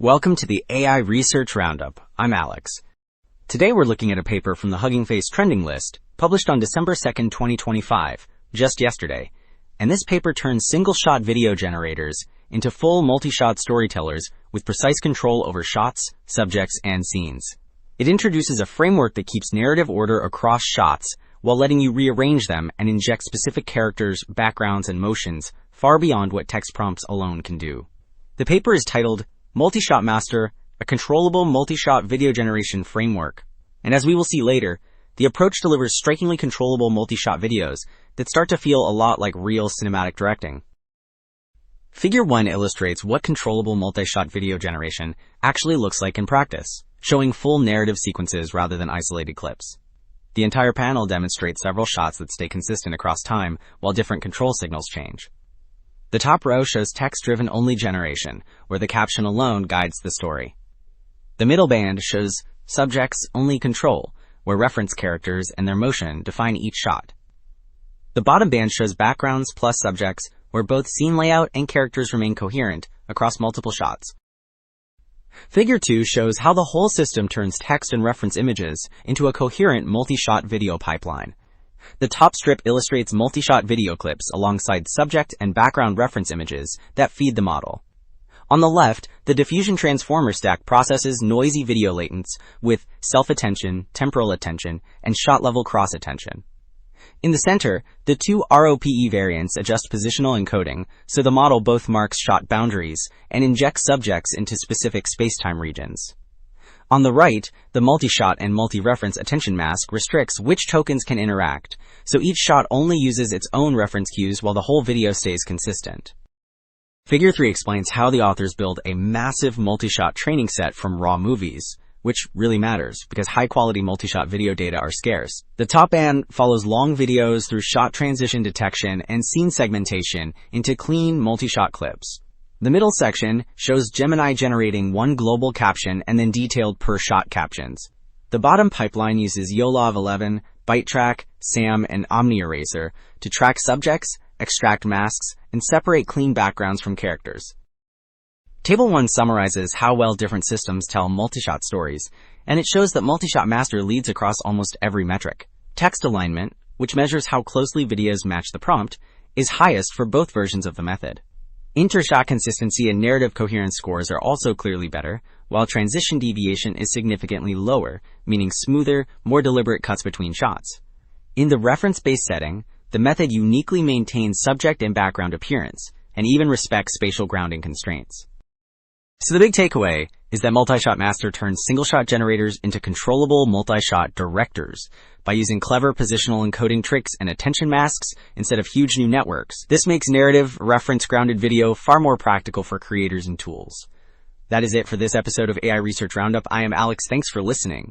Welcome to the AI Research Roundup. I'm Alex. Today we're looking at a paper from the Hugging Face trending list, published on December 2nd, 2025, just yesterday. And this paper turns single-shot video generators into full multi-shot storytellers with precise control over shots, subjects, and scenes. It introduces a framework that keeps narrative order across shots while letting you rearrange them and inject specific characters, backgrounds, and motions far beyond what text prompts alone can do. The paper is titled MultiShotMaster, a controllable multi-shot video generation framework. And as we will see later, the approach delivers strikingly controllable multi-shot videos that start to feel a lot like real cinematic directing. Figure 1 illustrates what controllable multi-shot video generation actually looks like in practice, showing full narrative sequences rather than isolated clips. The entire panel demonstrates several shots that stay consistent across time while different control signals change. The top row shows text-driven only generation, where the caption alone guides the story. The middle band shows subjects only control, where reference characters and their motion define each shot. The bottom band shows backgrounds plus subjects, where both scene layout and characters remain coherent across multiple shots. Figure 2 shows how the whole system turns text and reference images into a coherent multi-shot video pipeline. The top strip illustrates multi-shot video clips alongside subject and background reference images that feed the model. On the left, the diffusion transformer stack processes noisy video latents with self-attention, temporal attention, and shot-level cross-attention. In the center, the two ROPE variants adjust positional encoding, so the model both marks shot boundaries and injects subjects into specific spacetime regions. On the right, the multi-shot and multi-reference attention mask restricts which tokens can interact, so each shot only uses its own reference cues while the whole video stays consistent. Figure 3 explains how the authors build a massive multi-shot training set from raw movies, which really matters because high-quality multi-shot video data are scarce. The top band follows long videos through shot transition detection and scene segmentation into clean multi-shot clips. The middle section shows Gemini generating one global caption and then detailed per-shot captions. The bottom pipeline uses YOLOV 11, ByteTrack, SAM, and OmniEraser to track subjects, extract masks, and separate clean backgrounds from characters. Table 1 summarizes how well different systems tell multi-shot stories, and it shows that MultiShotMaster leads across almost every metric. Text alignment, which measures how closely videos match the prompt, is highest for both versions of the method. Inter-shot consistency and narrative coherence scores are also clearly better, while transition deviation is significantly lower, meaning smoother, more deliberate cuts between shots. In the reference-based setting, the method uniquely maintains subject and background appearance, and even respects spatial grounding constraints. So the big takeaway is that MultiShotMaster turns single-shot generators into controllable multi-shot directors by using clever positional encoding tricks and attention masks instead of huge new networks. This makes narrative, reference-grounded video far more practical for creators and tools. That is it for this episode of AI Research Roundup. I am Alex. Thanks for listening.